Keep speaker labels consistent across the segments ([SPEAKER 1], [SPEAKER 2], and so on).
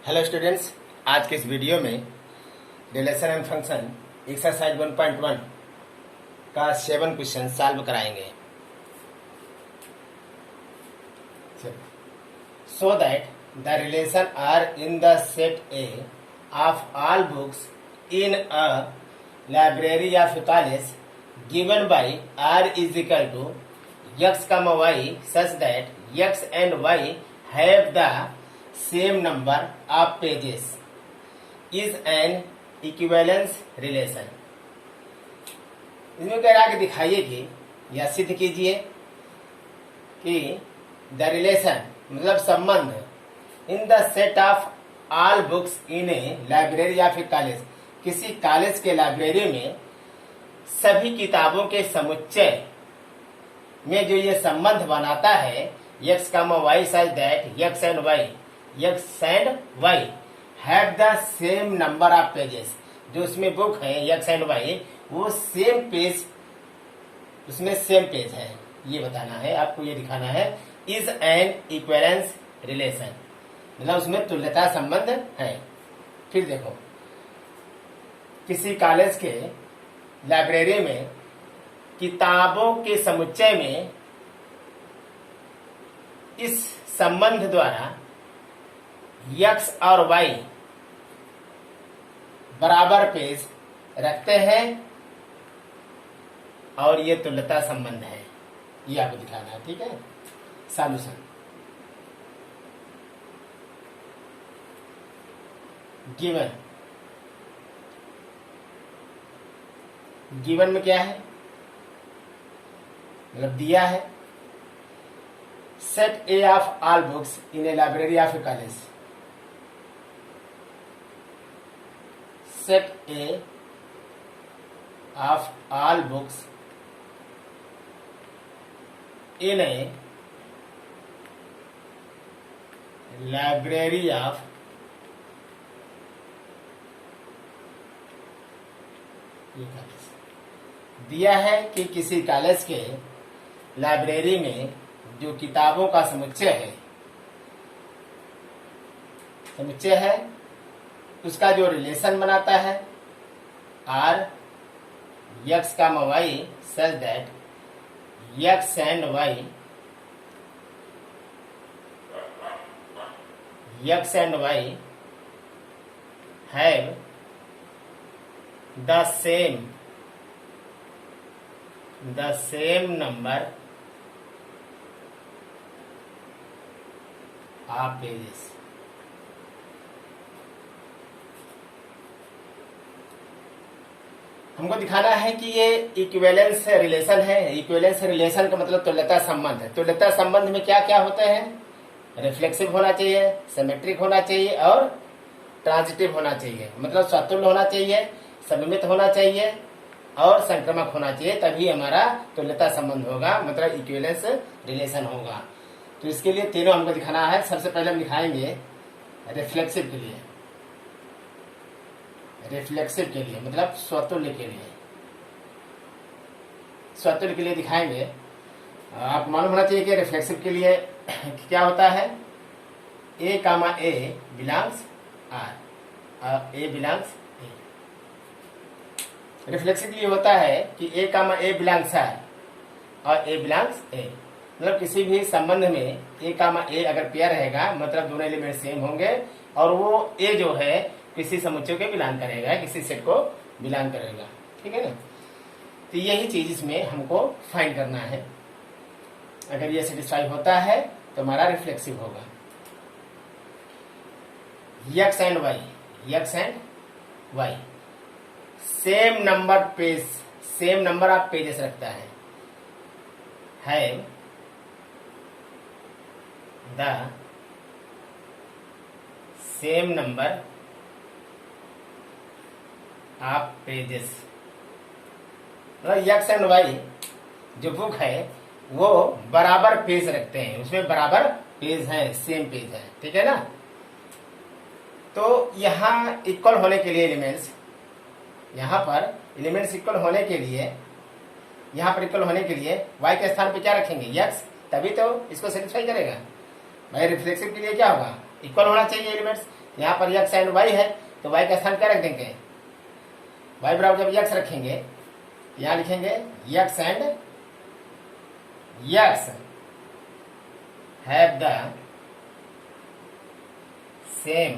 [SPEAKER 1] Hello students, आज के इस वीडियो में रिलेशन एंड फंक्शन एक्सरसाइज 1.1 का 7 क्वेश्चन सॉल्व कराएंगे। So that the relation R in the set A of all books in a library of college given by R is equal to x, y such that x and y have the same number of pages is an equivalence relation। इसमें कह रहा है कि दिखाइए कि या सिद्ध कीजिए कि द रिलेशन मतलब संबंध इन the set of all books in A library या फिर कॉलेज, किसी कॉलेज के लाइब्रेरी में सभी किताबों के समुच्चय में जो ये संबंध बनाता है x, y such that x and y have the same number of pages। जो उसमें बुक है x and y वो सेम पेज, उसमें सेम पेज है, ये बताना है आपको, ये दिखाना है। इज एन इक्विवेलेंस रिलेशन मतलब उसमें तुल्यता संबंध है। फिर देखो, किसी कॉलेज के लाइब्रेरी में किताबों के समुच्चय में इस संबंध द्वारा x और y बराबर पेज रखते हैं और ये तुल्यता संबंध है, ये आपको दिखाना है। ठीक है, सॉल्यूशन गिवन में क्या है, मतलब दिया है set A of all books in A library of A college. Set A of all books in A library of दिया है कि किसी कॉलेज के लाइब्रेरी में जो किताबों का समुच्चय है उसका जो रिलेशन बनाता है are x, y such that x and y have the same number of pages. हमको दिखाना है कि ये इक्विवेलेंस रिलेशन है। इक्विवेलेंस रिलेशन का मतलब तुल्यता संबंध है। तुल्यता संबंध में क्या क्या होते हैं, रिफ्लेक्सिव होना चाहिए, सिमेट्रिक होना चाहिए और ट्रांजिटिव होना चाहिए, मतलब स्वतुल्य होना चाहिए, सममित होना चाहिए और संक्रमक होना चाहिए, तभी हमारा तुल्यता संबंध होगा, मतलब इक्विवेलेंस रिलेशन होगा। तो इसके लिए तीनों हमको दिखाना है। सबसे पहले हम दिखाएंगे रिफ्लेक्सिव के लिए, रिफ्लेक्सिव के लिए मतलब स्वतुल्य के लिए। स्वतुल्य के लिए दिखाएंगे, आप मालूम होना चाहिए कि रिफ्लेक्सिव के लिए क्या होता है, A comma A belongs R, A belongs A. Reflexive के लिए होता है कि ए कामा ए बिलोंग्स आर और ए बिलोंग्स ए, मतलब किसी भी संबंध में ए कामा ए अगर पेयर रहेगा मतलब दोनों एलिमेंट सेम होंगे और वो ए जो है किसी समुच्चय के बिलोंग करेगा, किसी सेट को बिलोंग करेगा। ठीक है ना, तो यही चीज इसमें हमको फाइंड करना है। अगर ये सेटिस्फाई होता है तो हमारा रिफ्लेक्सिव होगा। x and y same number of pages रखता है the same number of pages। मतलब x and y जो बुक है वो बराबर पेज रखते हैं, उसमें बराबर पेज है, सेम पेज है। ठीक है ना, तो यहाँ इक्वल होने के लिए एलिमेंट्स, यहाँ पर एलिमेंट्स इक्वल होने के लिए, यहाँ पर इक्वल होने के लिए y के स्थान पे क्या रखेंगे, x, तभी तो इसको सेटिस्फाई करेगा। भाई रिफ्लेक्सिव के लिए क्या होगा, इक्वल होना चाहिए एलिमेंट्स। यहाँ पर x एंड y है तो y का स्थान क्या रख देंगे, y बराबर जब x रखेंगे यहाँ लिखेंगे x and x have the same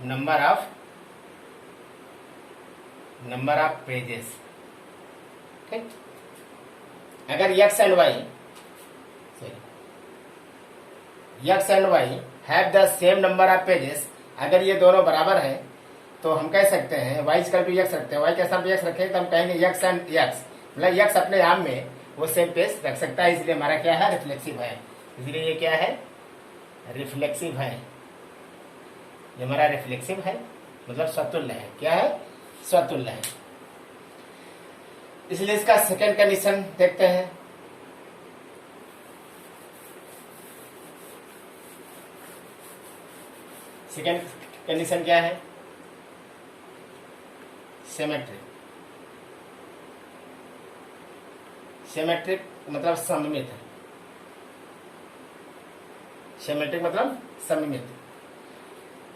[SPEAKER 1] number of pages. ठीक, अगर x and y have the same number of pages, अगर ये दोनों बराबर हैं तो हम कह सकते हैं y इक्वल टू x रखते हैं, y के स्थान पे x रखें तो हम कहेंगे x एंड x, मतलब x अपने आप में वो सेम पेज रख सकता है, इसलिए हमारा क्या है, रिफ्लेक्सिव है। इसलिए ये क्या है, रिफ्लेक्सिव है, ये हमारा रिफ्लेक्सिव है, मतलब स्वतुल्य है। क्या है, स्वतुल्य है। इसलिए इसका सेकंड कंडीशन देखते हैं। सेकंड कंडीशन क्या है, सिमेट्रिक। सिमेट्रिक मतलब सममित है, सिमेट्रिक मतलब सममित।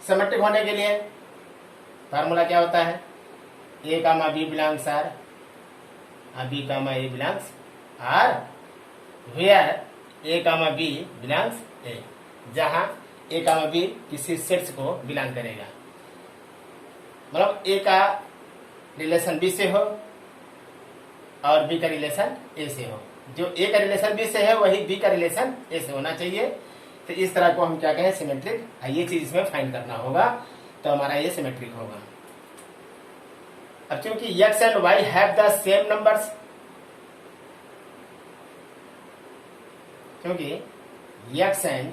[SPEAKER 1] सिमेट्रिक होने के लिए फार्मूला क्या होता है, a comma b belongs R, b comma a belongs R, where a comma b belongs a, जहां a कामा b किसी सेट्स को बिलोंग करेगा, मतलब a का रिलेशन b से हो और b का रिलेशन a से हो। जो a का रिलेशन b से है वही b का रिलेशन a से होना चाहिए। तो इस तरह को हम क्या कहें, सिमेट्रिक। ये चीज इसमें फाइंड करना होगा तो हमारा ये सिमेट्रिक होगा। अब क्योंकि x and y have the same numbers, क्योंकि x and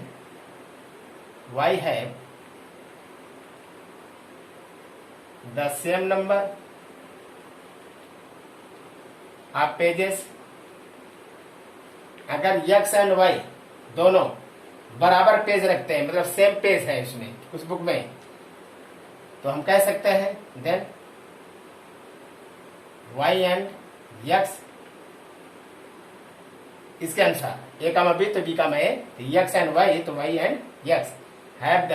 [SPEAKER 1] y have the same number of pages, अगर x एंड y दोनों बराबर पेज रखते हैं, मतलब सेम पेज है इसमें उस बुक में, तो हम कह सकते हैं देन y एंड x इसके अनुसार a कामा b तो b comma a, x and y तो y and x have the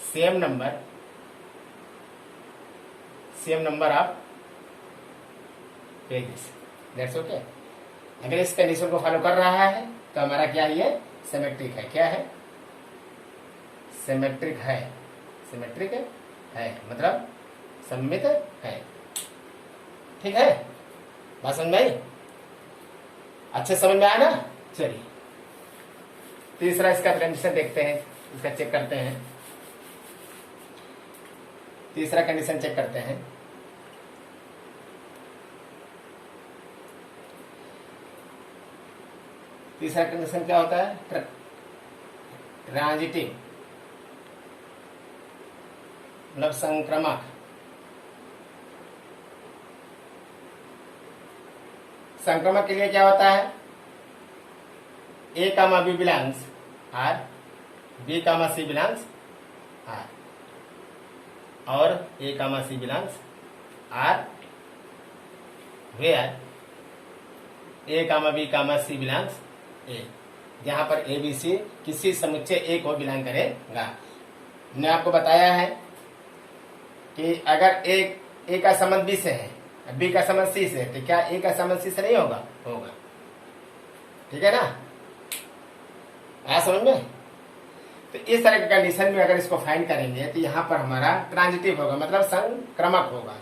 [SPEAKER 1] same number of pages. That's okay. अगर इस कंडीशन को फॉलो कर रहा है तो हमारा क्या है, ये सिमेट्रिक है। क्या है, सिमेट्रिक है। सिमेट्रिक है मतलब सममित है। ठीक है, बात समझ में आई, अच्छे समझ में आया ना। चलिए तीसरा इसका कंडीशन देखते हैं, इसका चेक करते हैं। तीसरा कंडीशन चेक करते हैं। तीसरा कंडीशन क्या होता है, ट्रांजिटिव मतलब संक्रामक। संक्रामक के लिए क्या होता है, a comma b belongs R, b comma c belongs R, और a comma c belongs R, where a comma b comma c belongs a, जहां पर a b c किसी समुच्चय a को बिलोंग करेगा। मैंने आपको बताया है कि अगर a का संबंध b से है, b का संबंध c से है, तो क्या a का संबंध c से नहीं होगा, होगा। ठीक है ना, आया समझ में। तो इस तरह के कंडीशन में अगर इसको फाइंड करेंगे तो यहाँ पर हमारा ट्रांजिटिव होगा, मतलब संक्रमक होगा।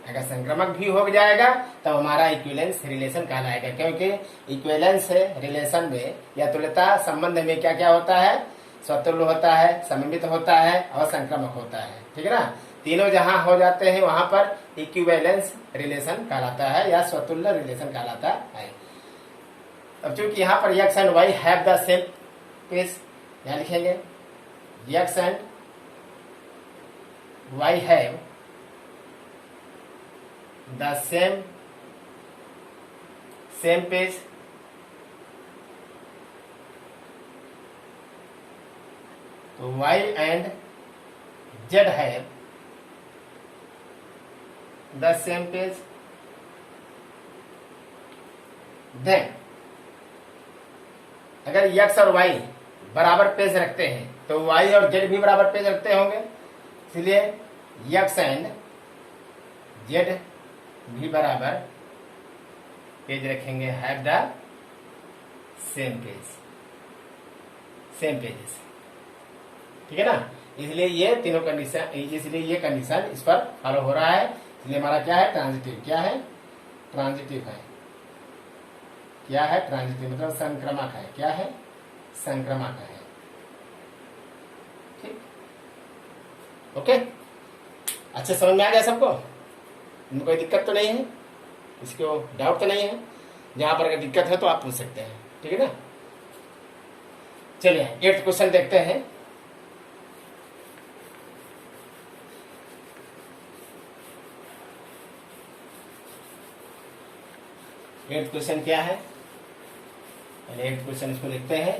[SPEAKER 1] अगर संक्रमक भी हो जाएगा तो हमारा इक्विवेलेंस रिलेशन कहलाएगा, क्योंकि इक्विवेलेंस रिलेशन में या तुल्यता संबंध में क्या क्या होता है, स्वतुल्य होता है, सममित होता है और संक्रमक होता है। ठीक है ना, तीनों जहां हो जाते हैं वहां पर इक्विवेलेंस रिलेशन कहलाता है या स्वतुल्य रिलेशन कहलाता है। अब चूंकि यहाँ पर x and y have the same page, यहाँ लिखेंगे x and y have the same page, तो y and z have the same page, then अगर एक्स और वाई बराबर पेज रखते हैं तो वाई और जेड भी बराबर पेज रखते होंगे, इसलिए एक्स एंड जेड भी बराबर पेज रखेंगे, have the same page, same pages, ठीक है ना। इसलिए ये तीनों कंडीशन, इसलिए ये कंडीशन इस पर फॉलो हो रहा है, इसलिए हमारा क्या है, ट्रांजिटिव। क्या है, ट्रांजिटिव है। क्या है, ट्रांजिटिव मतलब संक्रामक है। क्या है, संक्रामक है। ठीक, ओके, अच्छे समझ में आ गया सबको? इनमें कोई दिक्कत तो नहीं है, इसको डाउट तो नहीं है? जहां पर अगर दिक्कत है तो आप पूछ सकते हैं, ठीक है ना। चलिए 8th क्वेश्चन देखते हैं। एट्थ क्वेश्चन क्या है, पहले 8th क्वेश्चन इसको देखते हैं,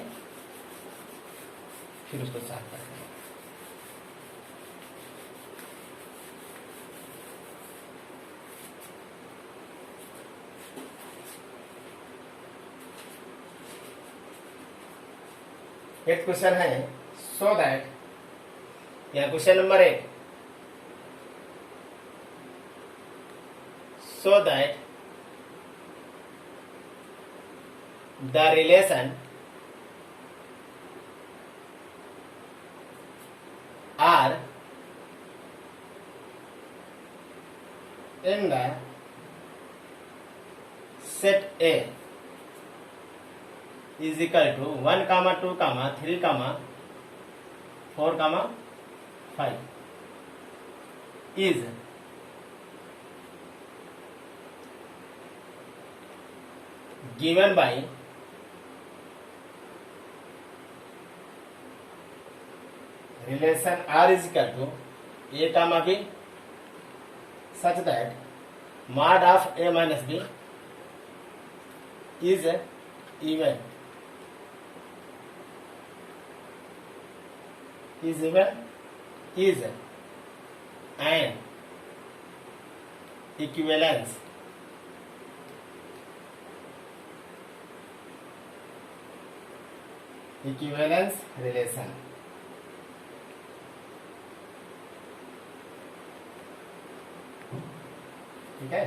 [SPEAKER 1] फिर उसको सॉल्व करते हैं। एट्थ क्वेश्चन है, सो दैट, यहाँ question number 1, so that the relation are in the set A is equal to 1, 2, 3, 4, 5 is given by relation R is equal to A comma B such that mod of A minus B is even, is an equivalence relation। ठीक है,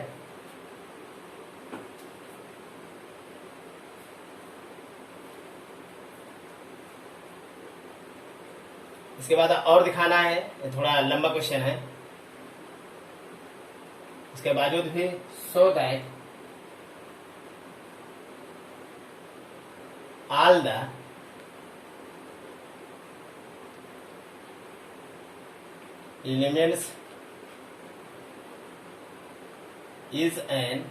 [SPEAKER 1] इसके बाद और दिखाना है, ये थोड़ा लंबा क्वेश्चन है। इसके बावजूद भी so that all the elements is an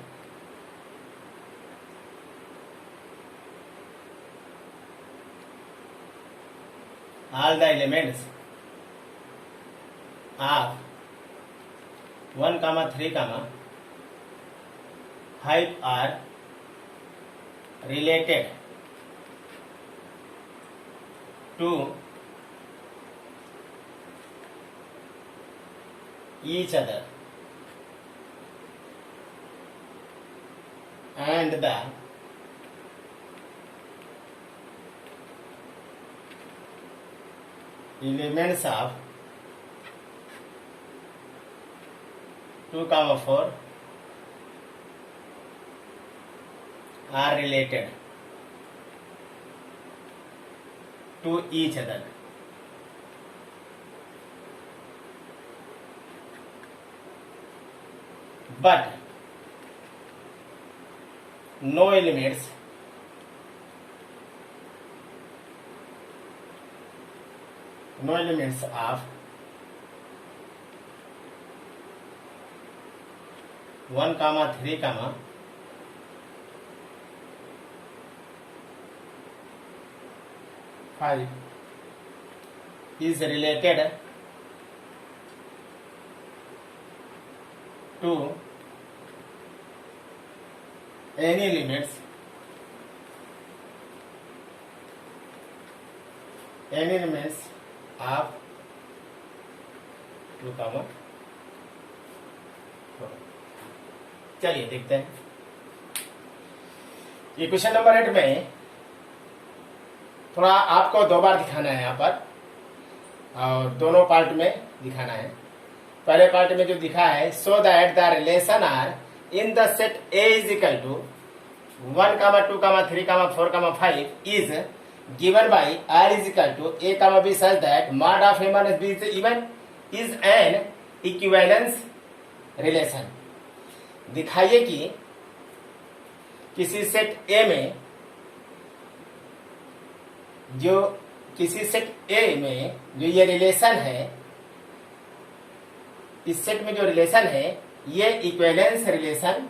[SPEAKER 1] all the elements of 1, 3, 5 are related to each other and the elements of 2, 4 are related to each other. But no elements of 1, 3, 5 is related to any elements of 2, 4। चलिए देखते हैं, ये question number 8 में थोड़ा आपको 2 बार दिखाना है यहाँ पर, और दोनों पार्ट में दिखाना है। पहले पार्ट में जो दिखा है, so that the relation R in the set A is equal to 1, 2, 3, 4, 5 is given by R is equal to A, B such that mod of A minus B is an equivalence relation। दिखाइए कि किसी set A में जो ये relation है, इस set में जो रिलेशन है ये इक्विवेलेंस रिलेशन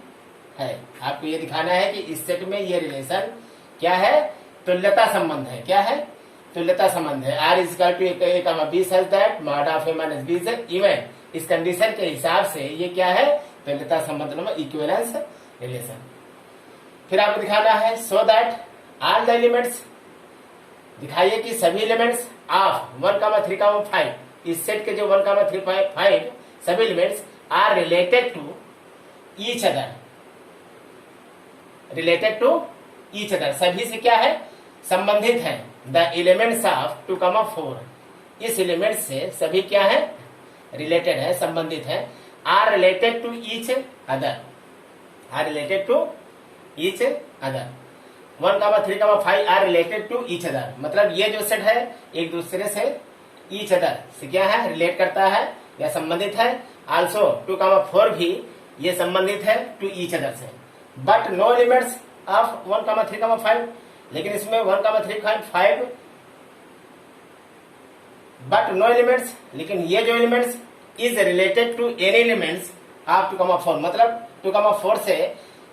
[SPEAKER 1] है। आपको ये दिखाना है कि इस सेट में ये रिलेशन क्या है, तुल्यता संबंध है। क्या है? तुल्यता संबंध है। R is equal to A, B such that mod of A minus B is even. इस कंडीशन के हिसाब से ये क्या है, तुल्यता संबंध नाम इक्विवेलेंस रिलेशन। फिर आपको दिखाना है so that all the elements, दिखाइए कि सभी एलिमेंट्स ऑफ 1, 3, 5, इस सेट के जो 1, 3, 5 सभी elements are related to each other, related to each other, सभी से क्या है, संबंधित है। द एलिमेंट्स ऑफ 2, 4, इस एलिमेंट से सभी क्या है, रिलेटेड है, संबंधित है। Are related to each other, are related to each other. 1, 3, 5 are related to each other, मतलब ये जो सेट है एक दूसरे से ईच अदर से क्या है, रिलेट करता है या संबंधित है। आल्सो 2, 4 भी ये संबंधित है टू ईच अदर से। बट नो एलिमेंट्स ऑफ 1, 3, 5, लेकिन इसमें 1, 3, 5 बट नो एलिमेंट्स, लेकिन ये जो elements is related to any elements of 2, 4, मतलब 2, 4 से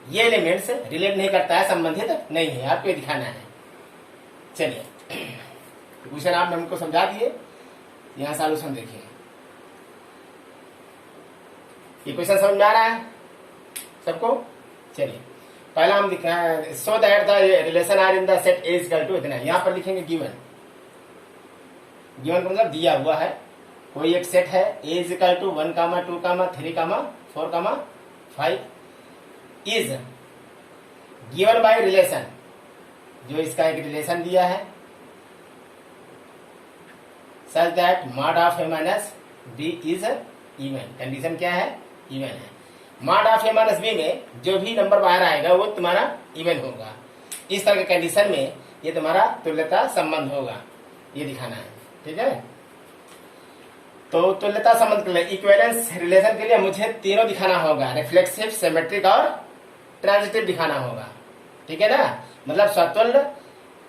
[SPEAKER 1] ये एलिमेंट्स रिलेट नहीं करता है, संबंधित नहीं है। आपको दिखाना है। चलिए क्वेश्चन आप हमको समझा दिए, यहां सॉल्यूशन देखिए। ये क्वेश्चन समझ में आ रहा है सबको? चलिए पहला हम दिखाएं, so that the relation R in the set A is equal to इतना। यहां पर लिखेंगे गिवन, गिवन का मतलब दिया हुआ है। कोई एक सेट है A is equal to 1, 2, 3, 4, 5 is given by relation, जो इसका एक रिलेशन दिया है, such that mod of A minus B is even. Condition क्या है, इवन है। Mod of A minus B में जो भी नंबर बाहर आएगा वो तुम्हारा इवन होगा। इस तरह के कंडीशन में ये तुम्हारा तुल्यता संबंध होगा, ये दिखाना है। ठीक है, तो तुल्यता संबंध के लिए, इक्विवेलेंस रिलेशन के लिए मुझे तीनों दिखाना होगा, रिफ्लेक्सिव, सिमेट्रिक और ट्रांजिटिव दिखाना होगा। ठीक है ना, मतलब स्वतुल्य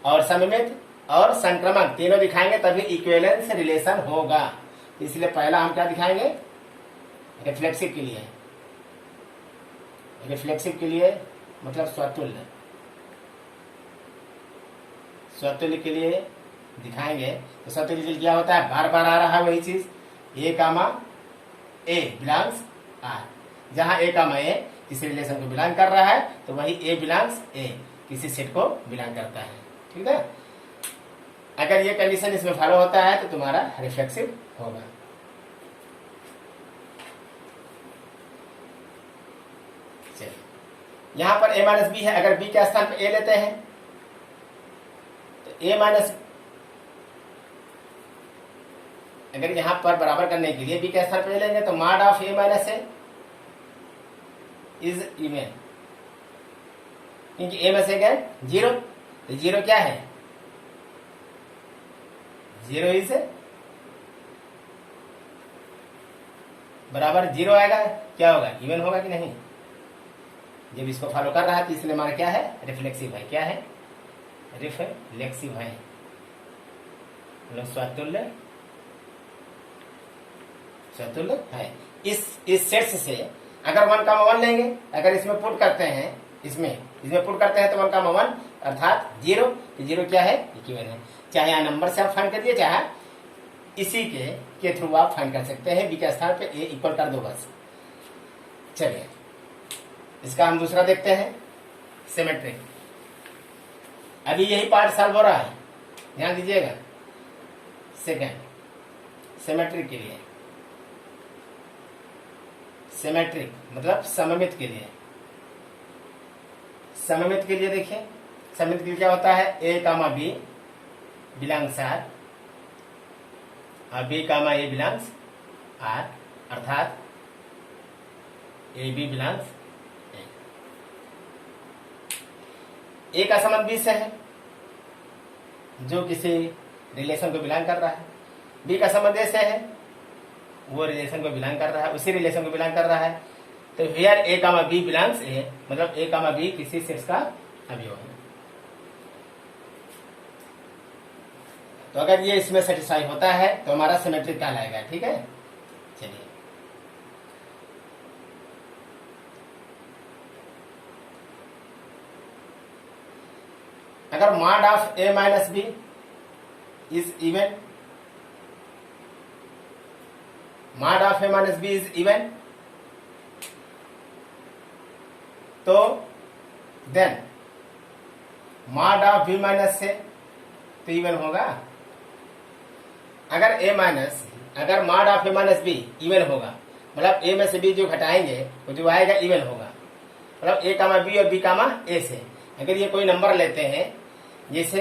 [SPEAKER 1] और सममित और संक्रमक तीनों दिखाएंगे तभी इक्विवेलेंस रिलेशन होगा। इसलिए पहला हम क्या दिखाएंगे, रिफ्लेक्सिव के लिए। रिफ्लेक्सिव के लिए मतलब स्वतुल्य, स्वतुल्य के लिए दिखाएंगे। तो स्वतुल्य क्या होता है, बार बार आ रहा है वही चीज, ए, ए बिलोंग्स आर। जहां ए, ए किसी रिलेशन को बिलोंग कर रहा है तो वही ए बिलोंग्स ए किसी सेट को बिलोंग करता है। ठीक है, अगर ये कंडीशन इसमें फॉलो होता है तो तुम्हारा रिफ्लेक्सिव होगा। चलिए यहां पर a माइनस बी है, अगर b के स्थान पर a लेते हैं तो a माइनस, अगर यहां पर बराबर करने के लिए b के स्थान पर a लेंगे तो mod of a minus a is even, क्योंकि a में से गए 0, तो 0 क्या है, 0 इज बराबर 0 आएगा, क्या होगा, इवन होगा कि नहीं। जब इसको फॉलो कर रहा है तो इसलिए हमारा क्या है, रिफ्लेक्सिव है। क्या है, रिफ्लेक्सिव है, मतलब स्वतुल्य, स्वतुल्य है। इस सेट से अगर 1, 1 लेंगे, अगर इसमें पुट करते हैं, इसमें पुट करते हैं तो 1, 1 अर्थात 0, तो 0 क्या है, इक्विवन है। चाहे यहाँ नंबर से आप फाइंड कर दिए, चाहे इसी के थ्रू आप फाइंड कर सकते हैं। बी के स्थान पे ए इक्वल कर दो बस। चलिए इसका हम दूसरा देखते हैं, सिमेट्रिक। अभी यही पार्ट सॉल्व हो रहा है, ध्यान दीजिएगा। सेकंड, सिमेट्रिक के लिए, सिमेट्रिक मतलब सममित के लिए। सममित के लिए देखिए, सममित के लिए क्या होता है, ए, बी बिलोंग्स आर और B comma A belongs R, अर्थात ए बी बिलोंग्स ए का संबंध बी से है जो किसी रिलेशन को बिलोंग कर रहा है, बी का संबंध ए से है वो रिलेशन को बिलोंग कर रहा है, उसी रिलेशन को बिलोंग कर रहा है। तो here A comma B belongs A, मतलब ए कामा बी किसी सेट्स का अवयव है। तो अगर ये इसमें सेटिस्फाई होता है तो हमारा सिमेट्रिक कहलाएगा। ठीक है, चलिए अगर mod of A minus B is even, mod of A minus B is even, तो then mod of B minus C तो इवन होगा। अगर ए माइनस, अगर mod of A minus B even होगा, मतलब ए में से बी जो घटाएंगे वो जो आएगा इवन होगा, मतलब ए कामा बी और बी कामा ए से। अगर ये कोई नंबर लेते हैं, जैसे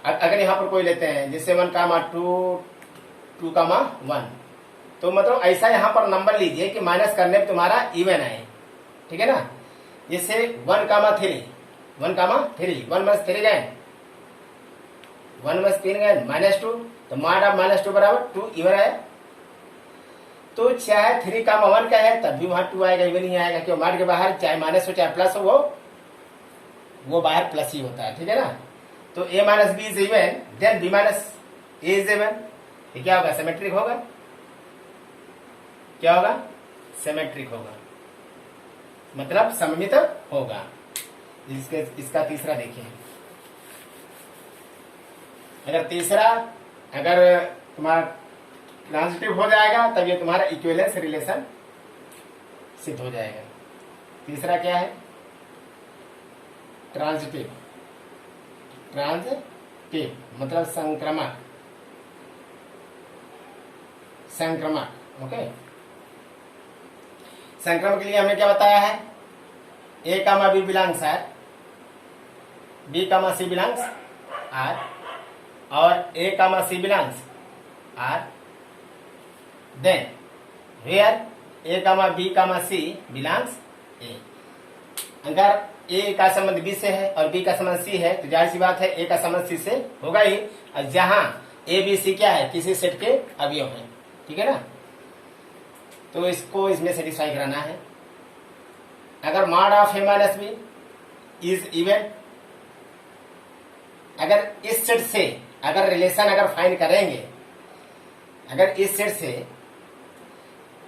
[SPEAKER 1] अगर यहां पर कोई लेते हैं जैसे 1 कामा 2, 2 कामा 1, तो मतलब ऐसा यहां पर नंबर लीजिए कि माइनस करने पे तुम्हारा इवन आए। ठीक है ना, जैसे 1 कामा 3, 1 कामा 3, 1 माइनस 3 गए, 1 माइनस 3 गए -2, तो मॉड ऑफ -2 बराबर 2 इवन आया। तो चाहे 3 कामा 1 का है तब भी वहां 2 आएगा, इवन ही आएगा, क्यों मॉड के बाहर चाहे माइनस हो चाहे प्लस हो वो बाहर प्लस ही होता है। ठीक है ना, तो a minus B is even, then b minus A is even, ये क्या होगा? सिमेट्रिक होगा। क्या होगा? सिमेट्रिक होगा, मतलब सममित होगा। इसका तीसरा देखिए, अगर तीसरा अगर तुम्हारा ट्रांजिटिव हो जाएगा तब ये तुम्हारा इक्विवेलेंस रिलेशन सिद्ध हो जाएगा। तीसरा क्या है? ट्रांजिटिव, ट्रांजिटिव मतलब संक्रमक, संक्रमक। ओके, संक्रमक के लिए हमने क्या बताया है? A comma B belongs R, B comma C belongs R, और A comma C belongs R, then where A comma B comma C belongs A. अगर ए का संबंध बी से है और बी का संबंध सी है तो जाहिर सी बात है ए का संबंध सी से होगा ही, और जहां ए बी सी क्या है? किसी सेट के अवयव है। ठीक है ना, तो इसको इसमें सेटिस्फाई कराना है। अगर mod of A minus B is even, अगर इस सेट से अगर रिलेशन अगर फाइंड करेंगे, अगर इस सेट से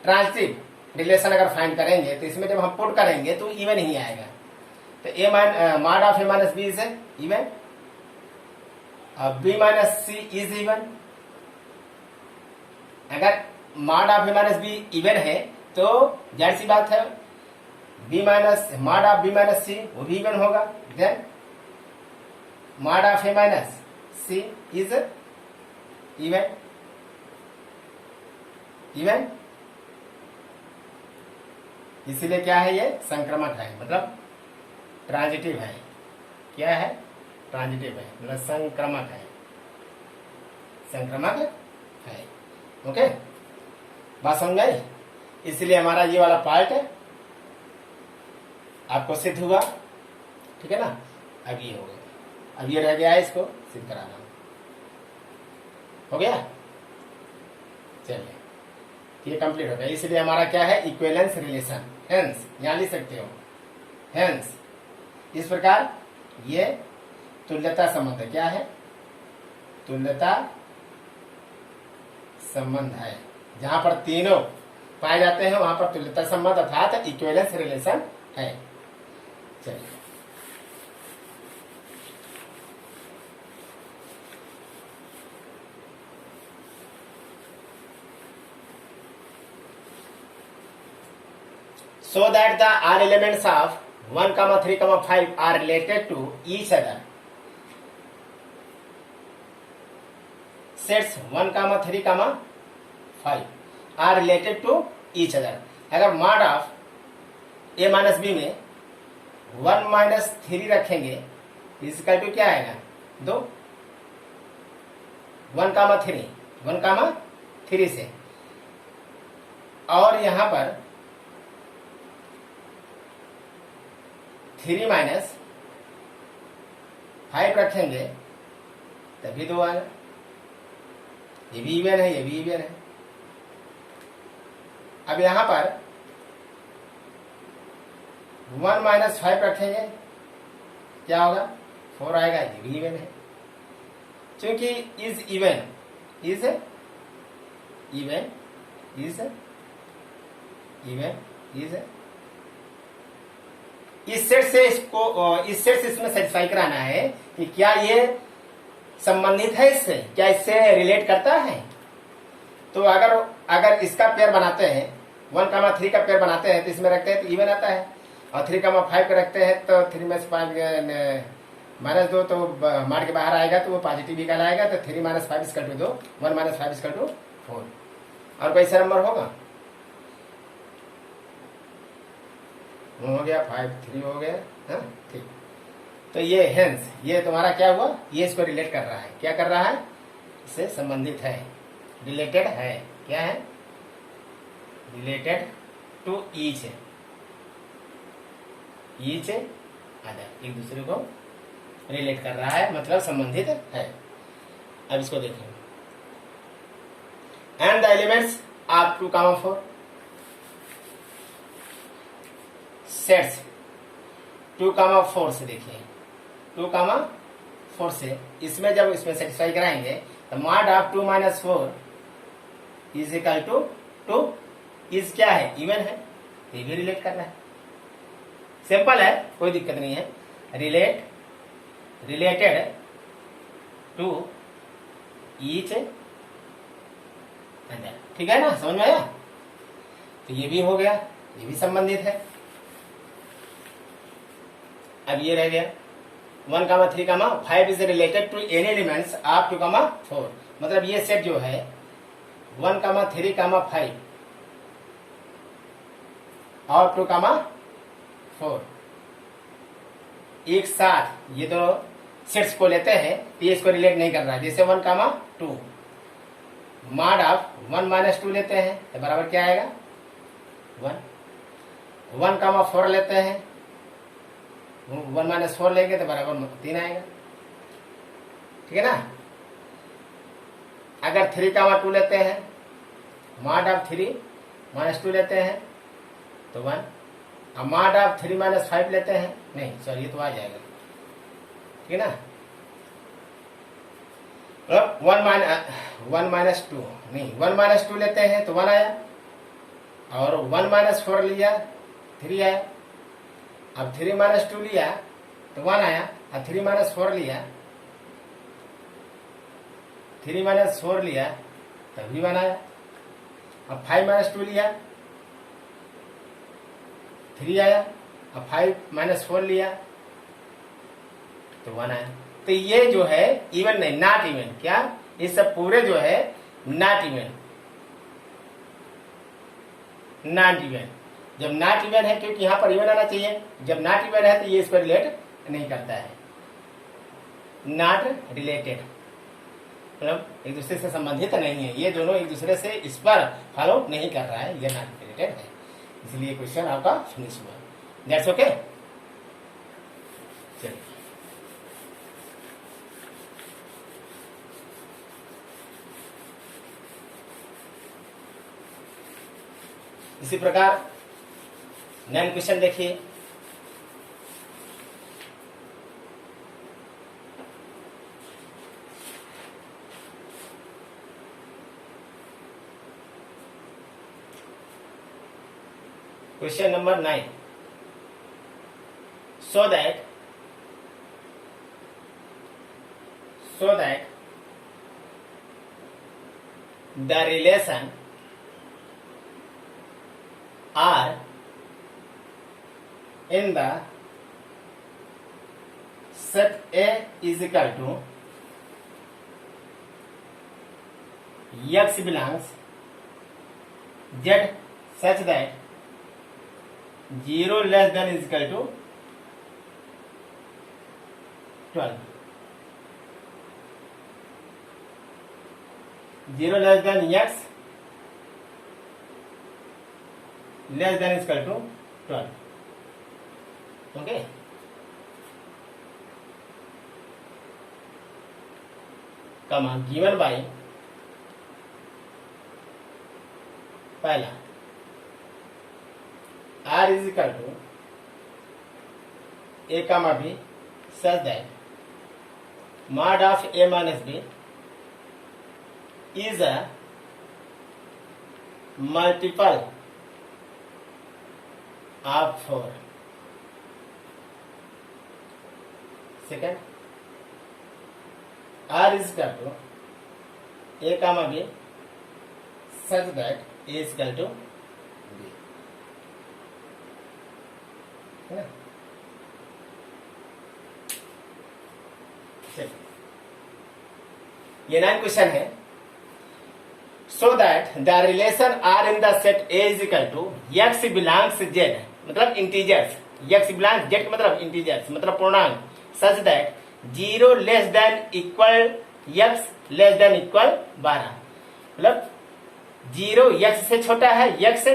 [SPEAKER 1] ट्रांजिटिव रिलेशन अगर फाइंड करेंगे तो इसमें जब हम पुट करेंगे तो इवन ही आएगा। तो A mod of A minus B is even, B minus C is even. अगर mod of A minus B even है तो जाहिर सी बात है B minus mod of B minus C वो भी इवन होगा। Then mod of A minus C is even, even. इसीलिए क्या है? ये संक्रमक है, मतलब ट्रांजिटिव है। क्या है? ट्रांजिटिव है, मतलब संक्रमक है, संक्रमक है। ओके, बात समझ गई? इसलिए हमारा ये वाला पार्ट आपको सिद्ध हुआ। ठीक है ना, अब ये हो गया, अब ये रह गया है, इसको सिद्ध कराना हो गया। चलिए, ये कंप्लीट हो गया। इसलिए हमारा क्या है? Equivalence relation. हेंस यहां लिख सकते हो, हेंस इस प्रकार ये तुल्यता संबंध है। क्या है? तुल्यता संबंध है। जहां पर तीनों पाए जाते हैं वहां पर तुल्यता संबंध अर्थात इक्विवेलेंस रिलेशन है। चलिए, so that the all elements of 1, 3, 5 are related to each other. Sets 1, 3, 5 are related to each other. अगर mod of A minus B में 1 माइनस 3 रखेंगे, इसका टू क्या आएगा? दो 1,3 1,3 से, और यहां पर 3 माइनस 5 रखेंगे तभी 2 आएगा। ये भी इवन है, ये भी इवन है। अब यहां पर 1 माइनस 5 रखेंगे, क्या होगा? 4 आएगा। ये भी इवन है, क्योंकि is even is even is even is इस सेट से इसमें सेटिस्फाई कराना है कि क्या ये संबंधित है इससे, क्या इससे रिलेट करता है। तो अगर इसका पेयर बनाते हैं, 1,3 का पेयर बनाते हैं तो इसमें रखते हैं तो इवन आता है, और 3,5 का रखते हैं तो 3 में से 5 -2 तो मार के बाहर आएगा तो वो पॉजिटिव ही कहलाएगा। तो 3 - 5 = 2, 1 - 5 = 4। और कोई सा नंबर होगा? हो गया 5 3 हो गया। हाँ ठीक। तो ये हेंस ये तुम्हारा क्या हुआ? ये इसको रिलेट कर रहा है। क्या कर रहा है? इससे संबंधित है, रिलेटेड है। क्या है? रिलेटेड टू ईच अदर, एक दूसरे को रिलेट कर रहा है, मतलब संबंधित है। अब इसको देखें। And the elements of 2,4 sets 2,4 से देखिए, 2,4 से इसमें जब इसमें सेटिस्फाई कराएंगे तो mod of 2 - 4 is equal to 2 is क्या है? इवन है। ये भी रिलेट करना है, सिंपल है, कोई दिक्कत नहीं है। रिलेटेड टू ईच अदर, ठीक है ना? समझ में आया? तो ये भी हो गया, ये भी संबंधित है। अब ये रह गया 1,3,5 is related to any elements of 2,4। मतलब ये सेट जो है 1,3,5 और 2,4 एक साथ ये दो सेट्स को लेते हैं तो ये इसको रिलेट नहीं कर रहा है। जैसे 1,2 मॉड ऑफ 1 - 2 लेते हैं तो बराबर क्या आएगा? 1। 1,4 लेते हैं, 1 - 4 लेंगे तो बराबर 3 आएगा, ठीक है ना? अगर 3,2 लेते हैं, मॉड ऑफ 3 - 2 लेते हैं तो 1, अब मॉड ऑफ 3 - 5 लेते हैं, नहीं सॉरी ये तो आ जाएगा, ठीक है ना? 1 - 2 नहीं, 1 - 2 लेते हैं तो 1 आया, और 1 - 4 लिया 3 आया। अब 3 - 2 लिया तो 1 आया, और 3 - 4 लिया, 3 - 4 लिया तभी 1 आया। अब 5 - 2 लिया 3 आया, अब 5 - 4 लिया तो 1 आया। तो ये जो है इवन नहीं, नॉट इवन। क्या? ये सब पूरे जो है नॉट इवन, नॉट इवन। जब नॉट इवन है, क्योंकि यहां पर इवन आना चाहिए, जब नॉट इवन है तो ये इसको रिलेट नहीं करता है। नॉट रिलेटेड मतलब एक दूसरे से संबंधित नहीं है, ये दोनों एक दूसरे से इस पर फॉलो नहीं कर रहा है, ये नॉट रिलेटेड है। इसलिए क्वेश्चन आपका फिनिश हुआ। That's okay. चलिए इसी प्रकार नेक्स्ट क्वेश्चन देखिए। Question number 9. So that the relation are in the set A is equal to x belongs Z such that 0 less than is equal to 12। 0 less than x less than equal to 12। Okay, comma given by पहला r is equal to a comma b such that mod of a minus b is a multiple of 4। Second, r is equal to a comma b such that a is equal to b, है ना। चलिए, ये 9 question है। So that the relation R in the set A is equal to x belongs Z, मतलब integers, X belongs Z मतलब integers मतलब पूर्णांक, such that 0 less than equal X less than equal 12, मतलब 0 एक्स से छोटा है, x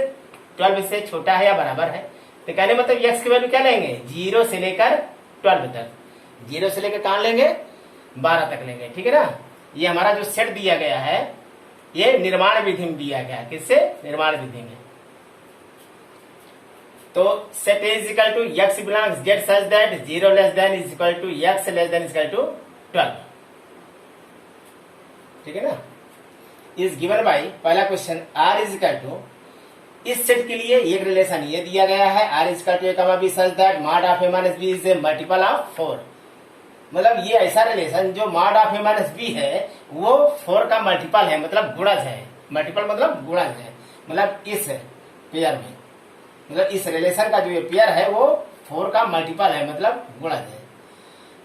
[SPEAKER 1] 12 से छोटा है या बराबर है। तो कहने मतलब एक्स की वैल्यू क्या लेंगे, 0 से लेकर 12 तक, 0 से लेकर कहां लेंगे, 12 तक लेंगे, ठीक है ना। ये हमारा जो सेट दिया गया है ये निर्माण विधि में दिया गया, किससे, निर्माण विधि में। तो set A is equal to x belongs Z such that 0 less than is equal to X less than is equal to 12, ठीक है ना। इज गिवन बाय पहला question R is equal to, इस सेट के लिए एक रिलेशन ये दिया गया है, R is equal to A comma B such that mod of A minus B is a multiple of 4, मतलब ये ऐसा रिलेशन जो mod of A minus b है वो 4 का मल्टीपल है, मतलब गुणज है, मल्टीपल मतलब गुणज है, मतलब इस पेयर में, मतलब इस रिलेशन का जो ये पेयर है वो 4 का मल्टीपल है, मतलब गुणज है।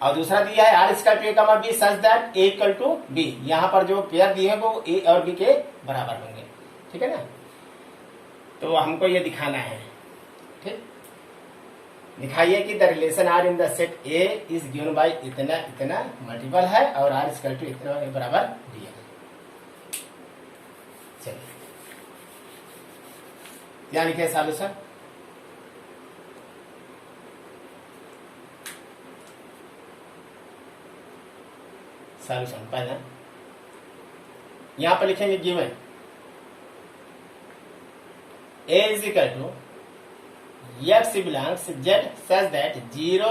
[SPEAKER 1] और दूसरा दिया है are equal to A comma B such that a equal to b, यहाँ पर जो पेयर दिए हैं वो ए और बी के बराबर होंगे, ठीक है ना। तो हमको ये दिखाना है, ठीक, दिखाइए कि the relation R in the set A is given by इतना इतना मल्टीपल है और आर इक्वल टू इतना के बराबर दिया है। चलिए क्या लिखे सॉल्यूशन, सॉल्यूशन पहला यहां पर लिखेंगे given A is equal to x belongs Z such that 0